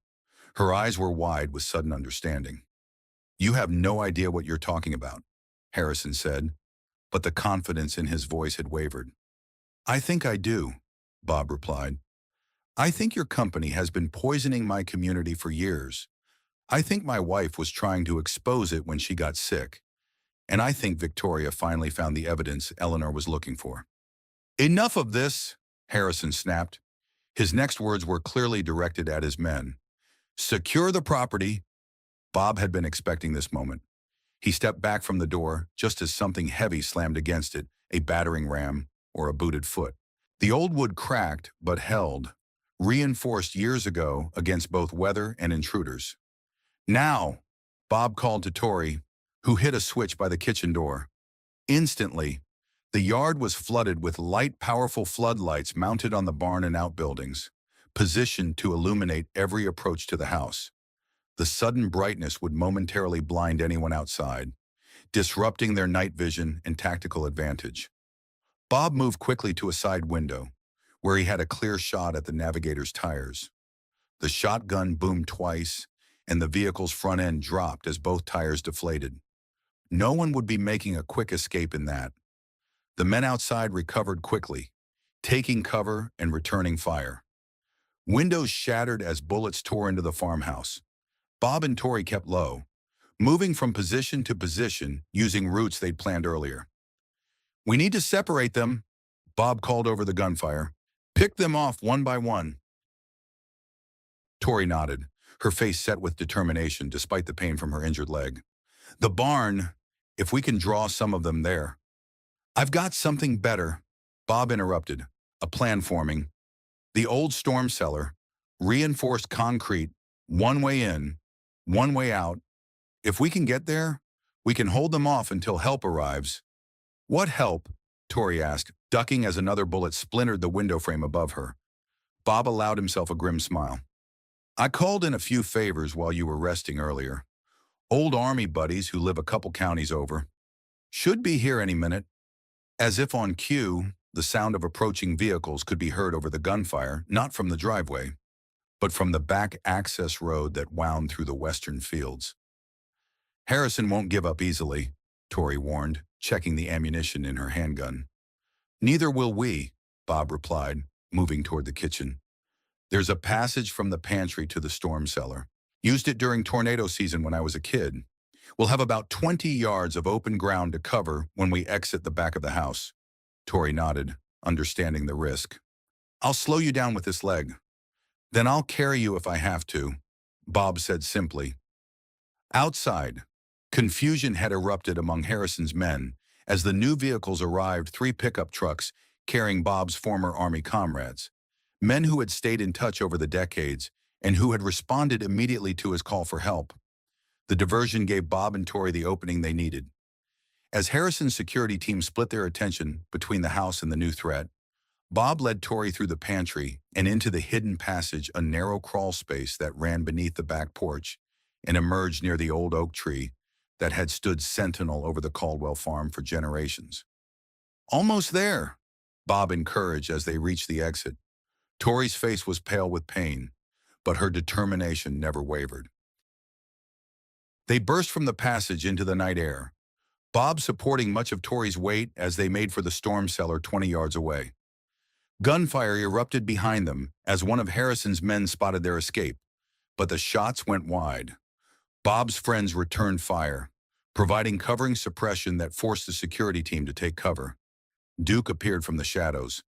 A: Her eyes were wide with sudden understanding. You have no idea what you're talking about, Harrison said, but the confidence in his voice had wavered. I think I do, Bob replied. I think your company has been poisoning my community for years. I think my wife was trying to expose it when she got sick. And I think Victoria finally found the evidence Eleanor was looking for. Enough of this, Harrison snapped. His next words were clearly directed at his men. Secure the property. Bob had been expecting this moment. He stepped back from the door just as something heavy slammed against it, a battering ram or a booted foot. The old wood cracked but held, reinforced years ago against both weather and intruders. Now, Bob called to Tori, who hit a switch by the kitchen door. Instantly, the yard was flooded with light, powerful floodlights mounted on the barn and outbuildings, positioned to illuminate every approach to the house. The sudden brightness would momentarily blind anyone outside, disrupting their night vision and tactical advantage. Bob moved quickly to a side window, where he had a clear shot at the navigator's tires. The shotgun boomed twice, and the vehicle's front end dropped as both tires deflated. No one would be making a quick escape in that. The men outside recovered quickly, taking cover and returning fire. Windows shattered as bullets tore into the farmhouse. Bob and Tori kept low, moving from position to position using routes they'd planned earlier. We need to separate them, Bob called over the gunfire. Pick them off one by one. Tori nodded, her face set with determination despite the pain from her injured leg. The barn, if we can draw some of them there. I've got something better, Bob interrupted, a plan forming. The old storm cellar, reinforced concrete, one way in, one way out. If we can get there, we can hold them off until help arrives. What help? Tori asked, ducking as another bullet splintered the window frame above her. Bob allowed himself a grim smile. I called in a few favors while you were resting earlier. Old army buddies who live a couple counties over. Should be here any minute. As if on cue, the sound of approaching vehicles could be heard over the gunfire, not from the driveway, but from the back access road that wound through the western fields. Harrison won't give up easily, Tori warned, checking the ammunition in her handgun. Neither will we, Bob replied, moving toward the kitchen. There's a passage from the pantry to the storm cellar. Used it during tornado season when I was a kid. We'll have about 20 yards of open ground to cover when we exit the back of the house. Tori nodded, understanding the risk. I'll slow you down with this leg. Then I'll carry you if I have to, Bob said simply. Outside, confusion had erupted among Harrison's men as the new vehicles arrived, 3 pickup trucks carrying Bob's former Army comrades, men who had stayed in touch over the decades and who had responded immediately to his call for help. The diversion gave Bob and Tori the opening they needed. As Harrison's security team split their attention between the house and the new threat, Bob led Tori through the pantry and into the hidden passage, a narrow crawl space that ran beneath the back porch and emerged near the old oak tree that had stood sentinel over the Caldwell farm for generations. Almost there, Bob encouraged as they reached the exit. Tori's face was pale with pain, but her determination never wavered. They burst from the passage into the night air, Bob supporting much of Tori's weight as they made for the storm cellar 20 yards away. Gunfire erupted behind them as one of Harrison's men spotted their escape, but the shots went wide. Bob's friends returned fire, providing covering suppression that forced the security team to take cover. Duke appeared from the shadows,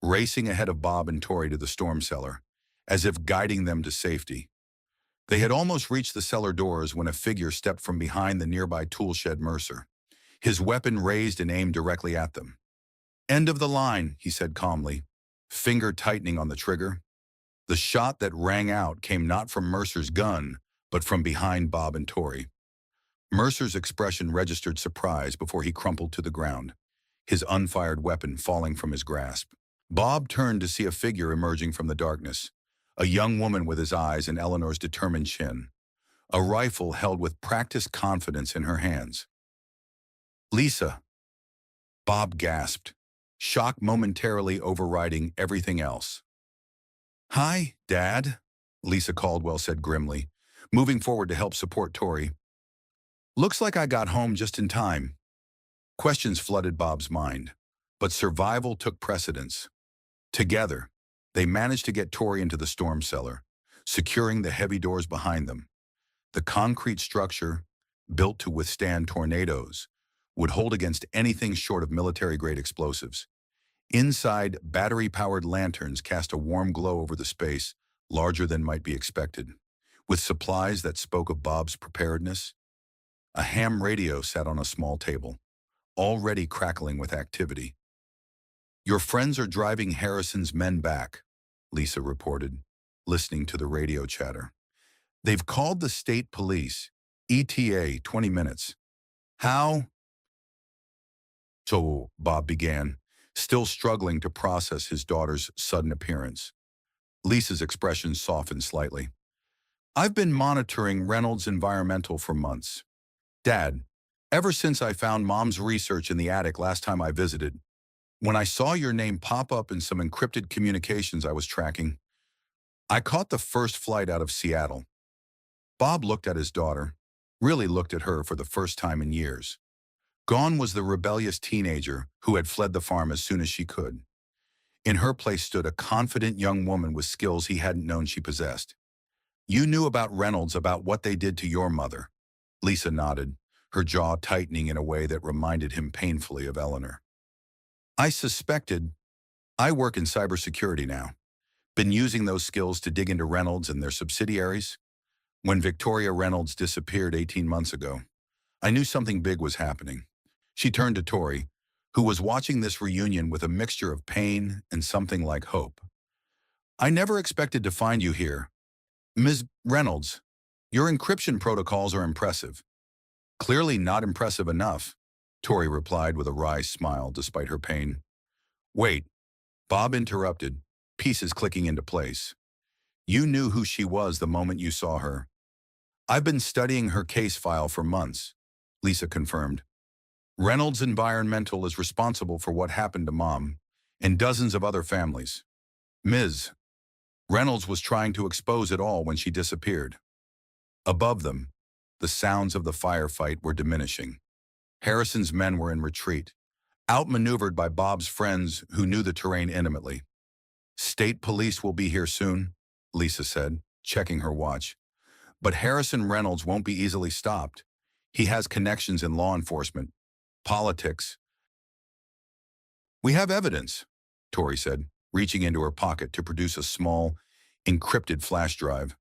A: racing ahead of Bob and Tori to the storm cellar, as if guiding them to safety. They had almost reached the cellar doors when a figure stepped from behind the nearby tool shed Mercer, his weapon raised and aimed directly at them. "End of the line," he said calmly, finger tightening on the trigger. The shot that rang out came not from Mercer's gun, but from behind Bob and Tori. Mercer's expression registered surprise before he crumpled to the ground, his unfired weapon falling from his grasp. Bob turned to see a figure emerging from the darkness, a young woman with his eyes and Eleanor's determined chin, a rifle held with practiced confidence in her hands. "Lisa," Bob gasped, shock momentarily overriding everything else. "Hi, Dad," Lisa Caldwell said grimly, moving forward to help support Tori. "Looks like I got home just in time." Questions flooded Bob's mind, but survival took precedence. Together, they managed to get Tori into the storm cellar, securing the heavy doors behind them. The concrete structure, built to withstand tornadoes, would hold against anything short of military-grade explosives. Inside, battery-powered lanterns cast a warm glow over the space, larger than might be expected. With supplies that spoke of Bob's preparedness, a ham radio sat on a small table, already crackling with activity. "Your friends are driving Harrison's men back," Lisa reported, listening to the radio chatter. "They've called the state police, ETA, 20 minutes. How?" "So," Bob began, still struggling to process his daughter's sudden appearance. Lisa's expression softened slightly. "I've been monitoring Reynolds Environmental for months. Dad, ever since I found Mom's research in the attic last time I visited, when I saw your name pop up in some encrypted communications I was tracking, I caught the first flight out of Seattle." Bob looked at his daughter, really looked at her for the first time in years. Gone was the rebellious teenager who had fled the farm as soon as she could. In her place stood a confident young woman with skills he hadn't known she possessed. "You knew about Reynolds, about what they did to your mother." Lisa nodded, her jaw tightening in a way that reminded him painfully of Eleanor. "I suspected. I work in cybersecurity now. Been using those skills to dig into Reynolds and their subsidiaries. When Victoria Reynolds disappeared 18 months ago, I knew something big was happening." She turned to Tori, who was watching this reunion with a mixture of pain and something like hope. "I never expected to find you here. Ms. Reynolds, your encryption protocols are impressive." "Clearly not impressive enough," Tori replied with a wry smile despite her pain. "Wait," Bob interrupted, pieces clicking into place. "You knew who she was the moment you saw her." "I've been studying her case file for months," Lisa confirmed. "Reynolds Environmental is responsible for what happened to Mom and dozens of other families. Ms. Reynolds was trying to expose it all when she disappeared." Above them, the sounds of the firefight were diminishing. Harrison's men were in retreat, outmaneuvered by Bob's friends who knew the terrain intimately. "State police will be here soon," Lisa said, checking her watch. "But Harrison Reynolds won't be easily stopped. He has connections in law enforcement, politics." "We have evidence," Tori said, reaching into her pocket to produce a small, encrypted flash drive.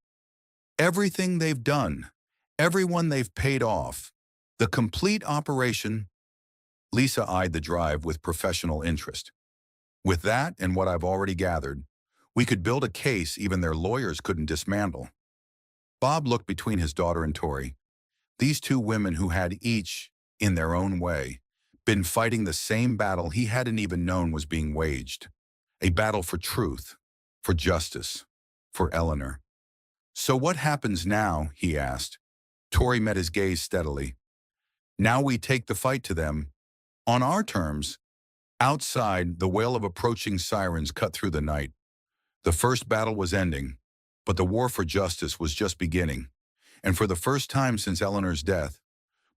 A: "Everything they've done, everyone they've paid off, the complete operation." Lisa eyed the drive with professional interest. "With that and what I've already gathered, we could build a case even their lawyers couldn't dismantle." Bob looked between his daughter and Tori. These two women who had each, in their own way, been fighting the same battle he hadn't even known was being waged. A battle for truth, for justice, for Eleanor. "So what happens now?" he asked. Tori met his gaze steadily. "Now we take the fight to them, on our terms." Outside, the wail of approaching sirens cut through the night. The first battle was ending, but the war for justice was just beginning. And for the first time since Eleanor's death,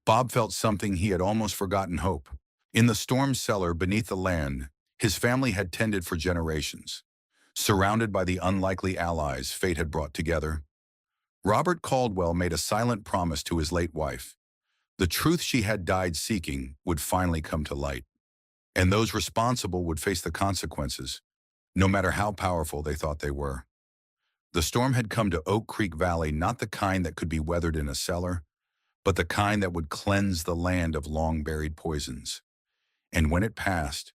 A: Bob felt something he had almost forgotten: hope. In the storm cellar beneath the land his family had tended for generations, surrounded by the unlikely allies fate had brought together, Robert Caldwell made a silent promise to his late wife. The truth she had died seeking would finally come to light, and those responsible would face the consequences, no matter how powerful they thought they were. The storm had come to Oak Creek Valley, not the kind that could be weathered in a cellar, but the kind that would cleanse the land of long-buried poisons. And when it passed,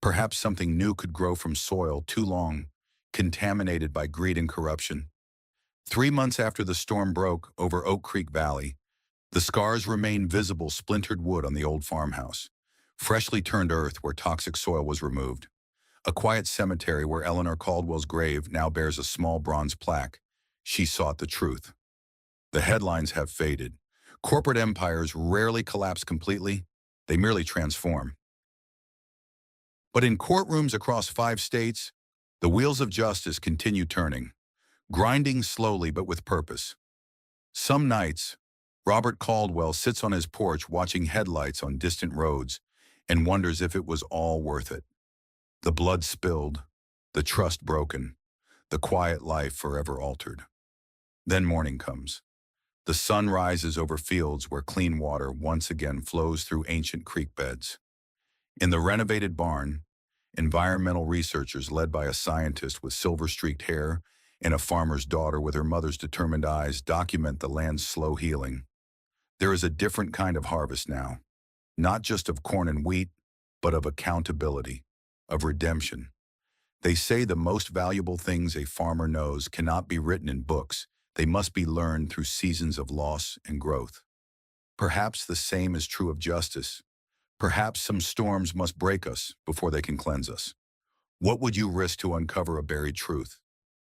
A: perhaps something new could grow from soil too long contaminated by greed and corruption. 3 months after the storm broke over Oak Creek Valley, the scars remained visible: splintered wood on the old farmhouse, freshly turned earth where toxic soil was removed. A quiet cemetery where Eleanor Caldwell's grave now bears a small bronze plaque: "She sought the truth." The headlines have faded. Corporate empires rarely collapse completely, they merely transform. But in courtrooms across 5 states, the wheels of justice continue turning, grinding slowly but with purpose. Some nights, Robert Caldwell sits on his porch watching headlights on distant roads and wonders if it was all worth it. The blood spilled, the trust broken, the quiet life forever altered. Then morning comes. The sun rises over fields where clean water once again flows through ancient creek beds. In the renovated barn, environmental researchers led by a scientist with silver-streaked hair and a farmer's daughter with her mother's determined eyes document the land's slow healing. There is a different kind of harvest now, not just of corn and wheat, but of accountability, of redemption. They say the most valuable things a farmer knows cannot be written in books. They must be learned through seasons of loss and growth. Perhaps the same is true of justice. Perhaps some storms must break us before they can cleanse us. What would you risk to uncover a buried truth?